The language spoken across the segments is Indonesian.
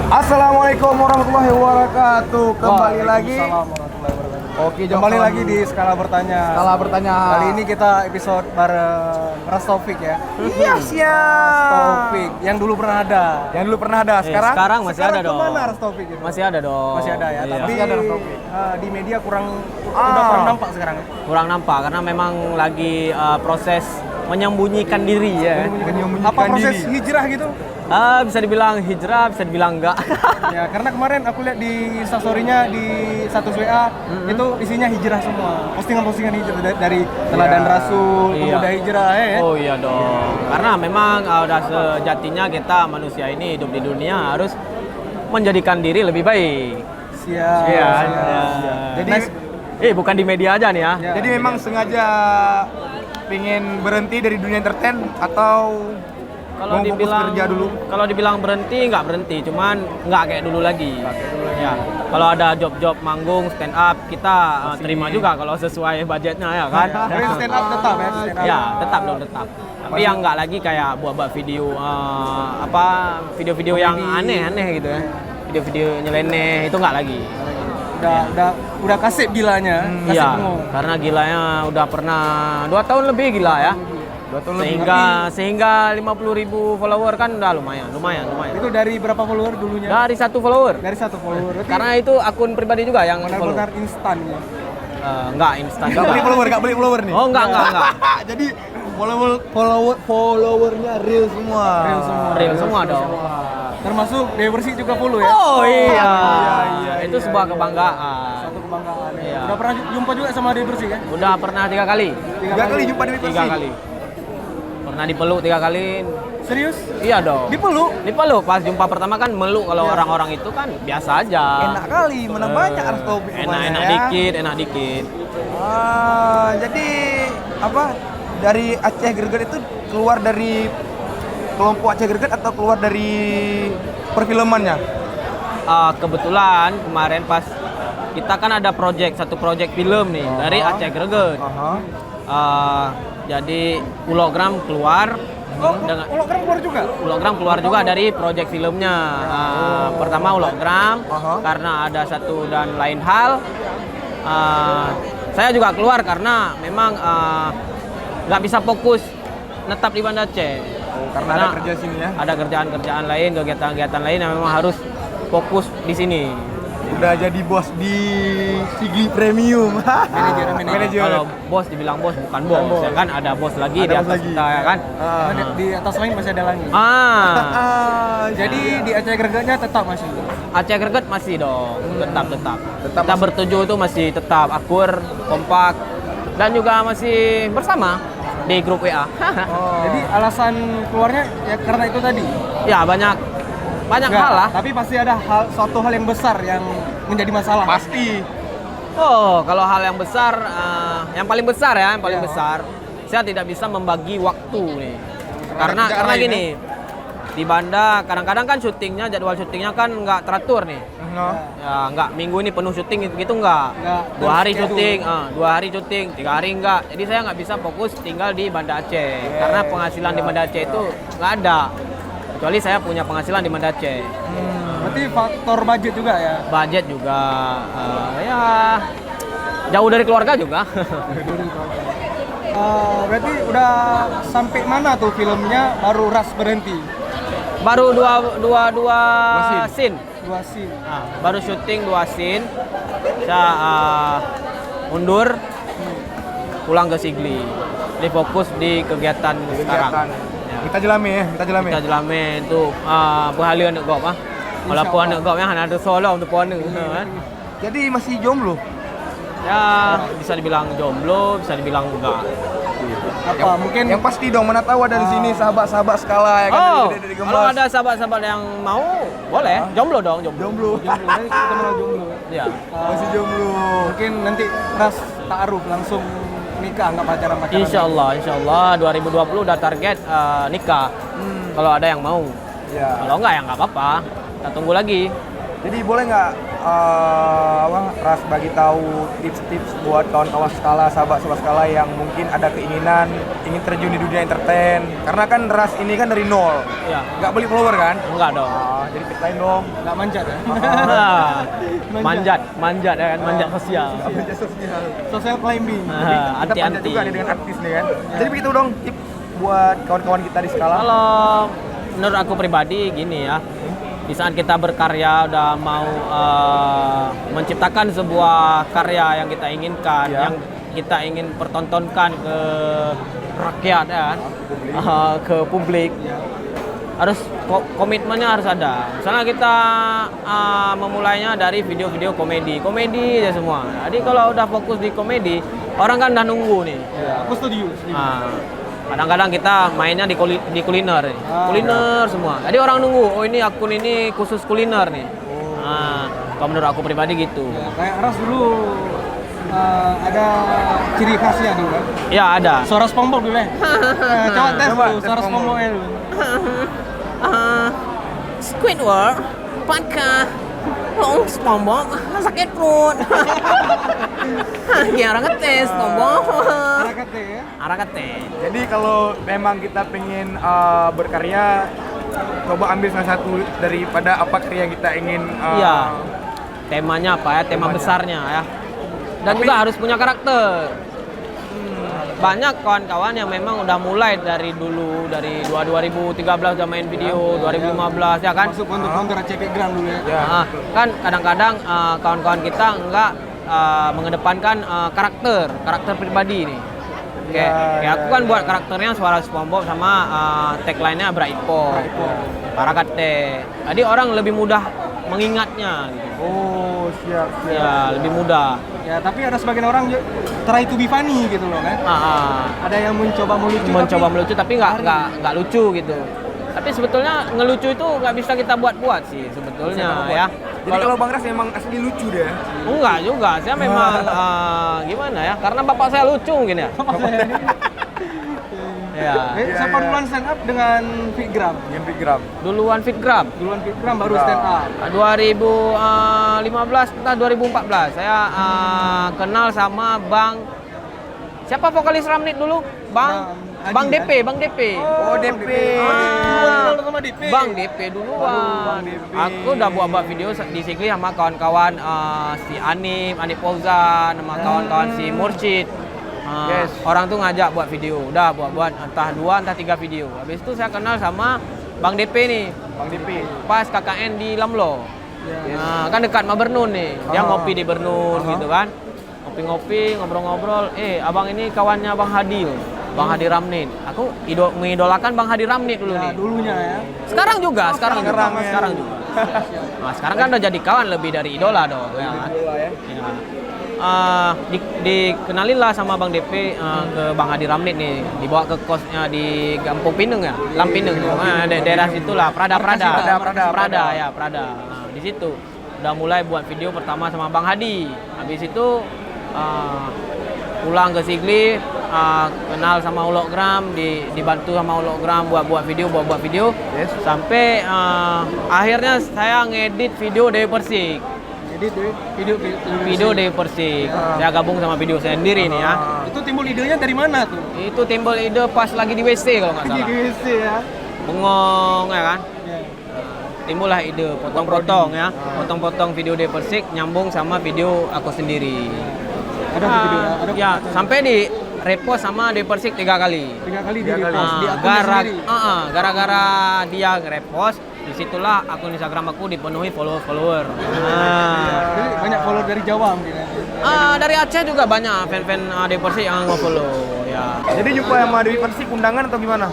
Assalamualaikum warahmatullahi wabarakatuh. Kembali lagi. Waalaikumsalam warahmatullahi wabarakatuh. Oke, Kembali lagi di Skala Bertanya. Skala Bertanya. Kali ini kita episode bareng Rastovic ya. Iya, siap. Rastovic yang dulu pernah ada. Yang dulu pernah ada, Sekarang masih ada dong. Kemana Rastovic itu? Masih ada dong. Masih ada ya. Iya. Tapi Masih ada Rastovic. di media udah kurang nampak sekarang. Kurang nampak karena memang lagi proses menyembunyikan diri ya. Menyembunyikan Apa proses diri. hijrah gitu? Bisa dibilang hijrah, bisa dibilang enggak. Ya, karena kemarin aku lihat di instastory-nya di status WA itu isinya hijrah semua. Postingan-postingan hijrah dari teladan Rasul, Iya. pemuda hijrah ya. Oh iya dong. Karena memang udah sejatinya kita manusia ini hidup di dunia harus menjadikan diri lebih baik. Siap. Iya. siap. Jadi Bukan di media aja nih ya. Ya. jadi memang sengaja pengen berhenti dari dunia entertain atau Kalau mau fokus dibilang kerja dulu? Kalau dibilang berhenti nggak berhenti, cuman nggak kayak dulu lagi. Ya, kalau ada job-job manggung stand up kita terima juga kalau sesuai budgetnya ya kan. Tapi stand up tetap ya, stand up. Ya, tetap dong tetap. Tapi yang nggak lagi kayak buat video video-video yang aneh-aneh gitu ya. Video-video nyeleneh itu nggak lagi. Udah kasih gilanya, kasih Iya, bengong. karena gilanya udah pernah 2 tahun lebih gila ya. 2 tahun lebih. Sehingga 50.000 follower kan udah lumayan. Itu dari berapa follower dulunya? Dari 1 follower. Dari 1 follower. Berarti Karena itu akun pribadi juga yang follow. benar-benar instan ya. Enggak instan Gak beli juga. follower, gak beli follower nih. Oh, enggak. Jadi followernya real semua. Real semua dong. Termasuk Dewi Bersih juga follow ya. Oh iya. iya, Itu iya, sebuah iya. kebanggaan. Satu kebanggaan. Ya. Iya. Udah pernah jumpa juga sama Dewi Bersih kan? Udah pernah 3 kali. 3 kali jumpa Dewi 3 Persik. kali. Pernah dipeluk 3 kali. Serius? Iya dong. Dipeluk? Dipeluk pas jumpa pertama kan meluk kalau orang-orang itu kan biasa aja. Enak kali, mana banyak Rastovic Enak ya. enak dikit. Jadi apa dari Aceh Greget itu keluar dari kelompok Aceh Greget atau keluar dari perfilmannya? Kebetulan kemarin pas kita kan ada satu project film nih dari Aceh Greget. Jadi Ulogram keluar dengan Hologram keluar juga? Ulogram keluar juga dari project filmnya. Pertama Ulogram karena ada satu dan lain hal. Saya juga keluar karena memang nggak bisa fokus netap di Banda Aceh. Karena ada kerja sini ya. Ada kerjaan-kerjaan lain, kegiatan-kegiatan lain yang memang harus fokus di sini. Udah jadi bos di Sigli Premium. Manajer. Kalau bos dibilang bos bukan bos, ya kan ada bos lagi Ada di bos atas lagi. kita ya kan. Karena di atas langit masih ada langit. Jadi Jadi di Aceh Gregetnya tetap masih. Aceh Greget masih dong, tetap. Kita bertujuh itu masih tetap akur, kompak dan juga masih bersama di grup WA. Jadi alasan keluarnya ya karena itu tadi. Ya banyak Enggak, hal lah. Tapi pasti ada suatu hal yang besar yang menjadi masalah. Pasti. Oh, kalau hal yang besar, yang paling besar ya, yang paling Ya. besar, saya tidak bisa membagi waktu nih. Karena Karena lain, gini, di Banda kadang-kadang kan jadwal syutingnya kan nggak teratur nih. Ya, nggak minggu ini penuh syuting gitu nggak. Nggak 2 hari terschedule. syuting, 2 hari syuting, 3 hari nggak. Jadi saya nggak bisa fokus tinggal di Banda Aceh karena penghasilan di Banda Aceh itu nggak ada. Kecuali saya punya penghasilan di Banda Aceh. Berarti faktor budget juga ya. Budget juga, ya jauh dari keluarga juga. Berarti udah sampai mana tuh filmnya baru Ras berhenti? Baru dua scene. 2 scene. Baru syuting 2 scene. Saya mundur pulang ke Sigli. Jadi fokus di kegiatan sekarang. Ya. Kita jelame ya, kita jelame. Kita jelame itu berhalia nak gop ah. Walaupun nak gop yang ada solo untuk puan kan. Jadi masih jomblo. Ya bisa dibilang jomblo, bisa dibilang enggak. Apa mungkin Yang pasti dong, mana tahu ada di sini sahabat-sahabat Skala ya kan Oh, dari kalau ada sahabat-sahabat yang mau, boleh. Jomblo dong, jomblo. jomblo. jomblo, kita kenal jomblo. Ya. Masih jomblo. Mungkin nanti Ras ta'aruf langsung nikah nggak pacaran. Insya Allah 2020 udah target nikah. Kalau ada yang mau. Ya. Kalau enggak ya nggak apa-apa. Kita tunggu lagi. Jadi boleh nggak Ras bagi tahu tips-tips buat kawan-kawan skala, sahabat-sahabat skala yang mungkin ada keinginan ingin terjun di dunia entertain. Karena kan Ras ini kan dari nol, Ya. nggak beli follower kan? Enggak dong. Jadi ceritain dong. Nggak manjat ya? manjat ya kan, manjat sosial. Social climbing. Ada panjat Anti-anti. juga nih dengan artis nih kan. Jadi begitu dong tips buat kawan-kawan kita di skala. Kalau menurut aku pribadi gini ya, di saat kita berkarya udah mau menciptakan sebuah karya yang kita inginkan, Ya. yang kita ingin pertontonkan ke rakyat ya kan, ke publik, harus komitmennya harus ada. Misalnya kita memulainya dari video-video komedi aja semua. Jadi kalau udah fokus di komedi, orang kan udah nunggu nih. Aku setuju. Kadang-kadang kita mainnya di kuliner nih. Kuliner semua. Jadi orang nunggu, oh ini akun ini khusus kuliner nih. Kalau menurut aku pribadi gitu. Ya, kayak Ras dulu ada ciri khasnya dulu kan? Ya ada. Suara SpongeBob dulu ya. Coba tes Coba, dulu tes suara SpongeBob. SpongeBob dulu. Squidward, patka, SpongeBob, sakit perut. Gimana ngetes SpongeBob? Harakatnya ya. Arah kate. Jadi kalau memang kita pengen berkarya, coba ambil salah satu daripada apa karya yang kita ingin. Iya. Temanya apa ya? Tema besarnya ya. Dan juga harus punya karakter. Banyak kawan-kawan yang memang udah mulai dari dulu, dari 2013 udah main video, 2015 ya kan. Masuk kontur-kontur CP Grand dulu ya. Nah, kan kadang-kadang kawan-kawan kita enggak mengedepankan karakter pribadi nih. Kayak aku kan buat karakternya suara SpongeBob sama tagline-nya Braipo. Parakate. Jadi orang lebih mudah mengingatnya gitu. Oh, siap. Ya, lebih mudah. Ya, tapi ada sebagian orang try to be funny gitu loh kan. Ada yang mencoba Melucu tapi nggak lucu gitu. Tapi sebetulnya ngelucu itu nggak bisa kita buat-buat sih sebetulnya ya. Jadi kalau Bang Ras memang asli lucu deh. Enggak juga, saya memang gimana ya? Karena bapak saya lucu mungkin ya. Ya. Siapa duluan stand up dengan Fitgram? Yang Big Gram. Duluan Fitgram. Duluan Fitgram baru stand up. 2015 entah 2014 saya kenal sama Bang siapa vokalis Ramnit dulu? Bang DP. Oh, DP. Duluan sama DP. Bang DP duluan. Aku udah buat video di Sigli sama kawan-kawan si Anip Fauzan, sama kawan-kawan si Mursyid. Yes. Orang tuh ngajak buat video, udah buat entah 2 entah 3 video. Habis itu saya kenal sama Bang DP nih. Bang DP. Pas KKN di Lamlo. Nah, kan dekat sama Bernun nih. Dia ngopi di Bernun gitu kan. Ngopi-ngopi, ngobrol-ngobrol. Abang ini kawannya Bang Hadi. Bang Hadi Ramnit. Aku mengidolakan Bang Hadi Ramnit dulu nih. Dulunya ya. Sekarang juga. sekarang Juga. ya. Nah, sekarang kan udah jadi kawan lebih dari idola dong. Ya. Ya. Dikenalin lah sama Bang DP ke Bang Hadi Ramnit nih, dibawa ke kosnya di Kampung Pineng ya, Lampineng. Daerah situlah, Prada. Nah, di situ udah mulai buat video pertama sama Bang Hadi. Habis itu pulang ke Sigli, kenal sama Hologram, dibantu sama Hologram buat video. Yes. Sampai akhirnya saya ngedit video Dewi Persik. Jadi Video Dewi Persik. Saya gabung sama video saya sendiri nih ya. itu timbul idenya dari mana tuh? Itu timbul ide pas lagi di WC kalau nggak Di salah. WC ya. Bengong ya kan. Ya. Timbullah ide potong-potong ya. Potong-potong video Dewi Persik nyambung sama video aku sendiri. Ada video ada Ya, sampai di repost sama Dewi Persik 3 kali. 3 kali di Tiga kali. repost di akunnya sendiri. Gara-gara dia repost, disitulah akun Instagram aku dipenuhi follower. Jadi banyak follower dari Jawa mungkin. Dari Aceh juga banyak fan-fan Dewi Persik yang nge-follow ya. Jadi jumpa sama Dewi Persik undangan atau gimana?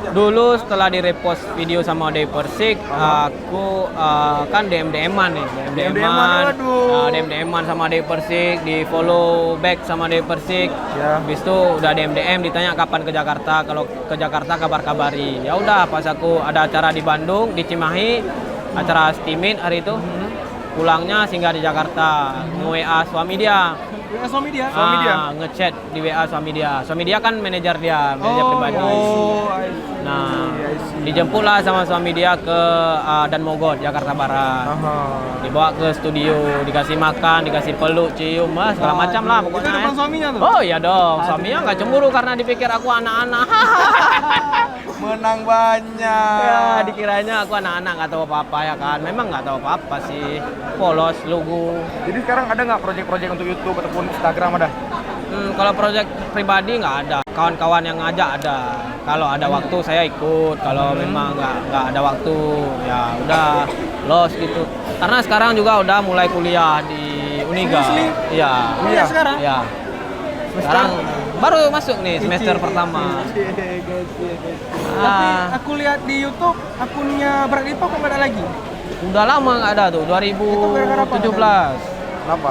Dulu setelah di-repost video sama Dewi Persik, aku kan DM-an nih. waduh. DM-an sama Dewi Persik, di-follow back sama Dewi Persik. Ya. Habis itu udah DM, ditanya kapan ke Jakarta. Kalau ke Jakarta kabar-kabari. Ya udah, pas aku ada acara di Bandung, di Cimahi, acara Stimit hari itu. Pulangnya singgah di Jakarta, nge-WA suami dia. WA suami dia. Suami dia? Ngechat di WA suami dia. Suami dia kan manajer dia, manajer pribadi. Oh, I Nah, see. dijemputlah sama suami dia ke Dan Mogot, Jakarta Barat. Aha. Dibawa ke studio, dikasih makan, dikasih peluk, cium, segala macam lah Itu pokoknya. depan suaminya tuh? Oh iya dong, suaminya nggak cemburu karena dipikir aku anak-anak. Menang banyak. Ya, dikiranya aku anak-anak nggak tahu apa-apa ya kan. Memang nggak tahu apa-apa sih. Polos, lugu. Jadi sekarang ada nggak proyek-proyek untuk YouTube ataupun Instagram ada? Kalau proyek pribadi nggak ada. Kawan-kawan yang ngajak ada. Kalau ada waktu saya ikut. Kalau memang nggak ada waktu, ya udah los gitu. Karena sekarang juga udah mulai kuliah di Uniga. Seriously? Iya. Iya sekarang. Iya. Sekarang baru masuk nih semester pertama. Tapi Ah, aku lihat di YouTube akunnya Berat Lipo kok nggak ada lagi. udah lama nggak ada tuh, Itu gara-gara apa? 2017. Kenapa?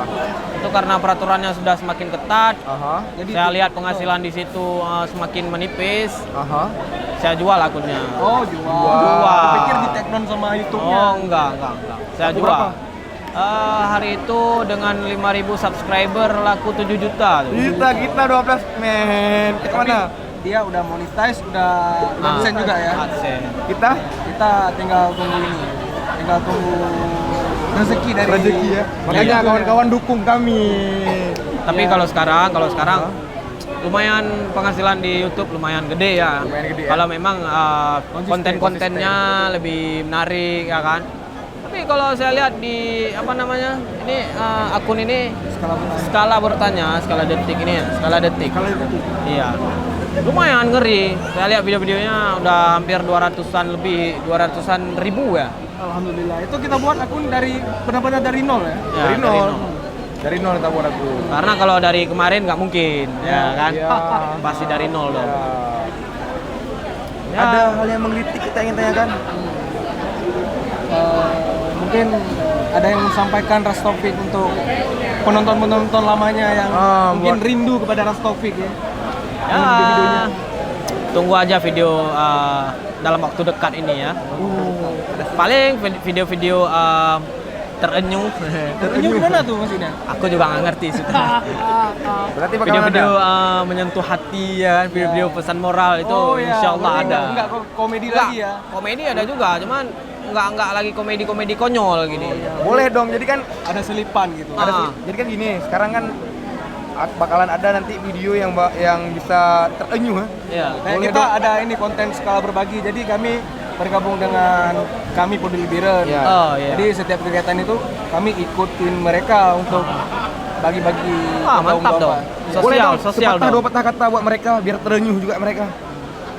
Itu karena peraturannya sudah semakin ketat. Aha. Jadi Saya lihat penghasilan di situ semakin menipis. Aha. Saya jual akunnya. Oh, jual. Jual. Aku pikir di take down sama YouTube-nya. Oh, enggak. Saya Laku jual. berapa? Hari itu dengan 5.000 subscriber laku 7 juta tuh. Kita 12 men. Kita Tapi mana? dia udah monetize, udah AdSense juga ya. AdSense. Kita Kita tinggal tunggu ini. Tinggal tunggu rezeki dari rezeki ya. Makanya Iya. kawan-kawan dukung kami. Tapi Ya. kalau sekarang lumayan penghasilan di YouTube lumayan gede ya. Lumayan gede ya. Kalau memang Konsisten, konten-kontennya lebih menarik ya kan. Tapi kalau saya lihat di ini akun ini skala skala detik ini ya, skala detik. Iya. Lumayan ngeri. Saya lihat video-videonya udah hampir 200-an ribu ya. Alhamdulillah. Itu kita buat akun dari benar-benar dari nol ya. Ya, Dari nol. Dari nol kita buat aku. Karena kalau dari kemarin nggak mungkin, ya kan? Iya. Pasti dari nol dong. Ya. Ada hal yang menggelitik kita ingin tanyakan. Mungkin ada yang sampaikan Rastovic untuk penonton-penonton lamanya yang mungkin buat- rindu kepada Rastovic ya. Ya, tunggu aja video dalam waktu dekat ini ya. Paling video-video terenyuh. Terenyuh gimana tuh maksudnya? Aku juga nggak ngerti sudah. Berarti bakal Video-video ada. menyentuh hati ya, video-video pesan moral itu iya. insya Allah Berarti ada. Enggak komedi Nggak, lagi ya. komedi ada juga, cuman nggak lagi komedi konyol gini. Boleh dong. Jadi kan Ada selipan gitu. jadi kan gini, sekarang kan bakalan ada nanti video yang bisa terenyuh. Iya. Nah, Boleh kita dong. ada ini konten skala berbagi. Jadi kami bergabung dengan kami Peduli Biren. Iya. Oh, iya. Jadi setiap kegiatan itu kami ikutin mereka untuk bagi-bagi. Mantap dong. Boleh Sosial, dong, sosial sepatah dong. dua patah kata buat mereka biar terenyuh juga mereka.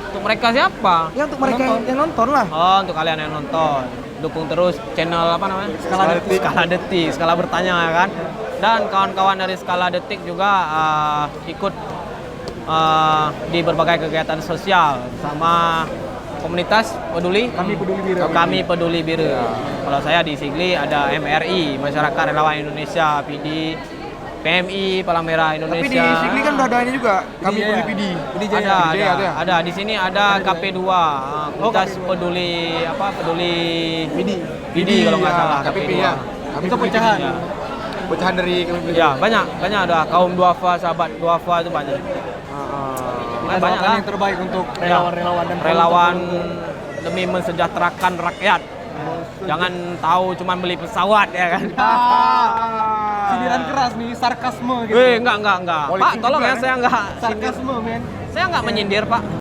Untuk mereka siapa? Ya untuk mereka yang nonton lah. Oh, untuk kalian yang nonton, dukung terus channel apa namanya? Skala Detik, Skala Bertanya ya kan. Dan kawan-kawan dari Skala Detik juga ikut di berbagai kegiatan sosial sama komunitas peduli. Kami Peduli Biren. Kami Peduli Biru. Kalau saya di Sigli ada MRI, Masyarakat Relawan Indonesia, PD, PMI, Palang Merah Indonesia. Tapi di Sigli kan udah adanya juga. Kami Jaya. peduli PD. Di Jaya. Ada. Di sini ada KP2, komunitas peduli PD kalau nggak ya, salah. KPP KP2. ya. Itu pecahan. Ya. Pecahan dari kami peduli. Ya, banyak ada kaum duafa, sahabat duafa itu banyak. Kita Banyak doakan lah. yang terbaik untuk Ya. relawan-relawan dan Relawan demi mensejahterakan rakyat. Jangan tahu cuma beli pesawat ya kan. sindiran keras nih, sarkasme gitu. Enggak. Pak, Politik tolong juga, ya, kan? saya enggak Sarkasme, men. Saya enggak menyindir, Pak.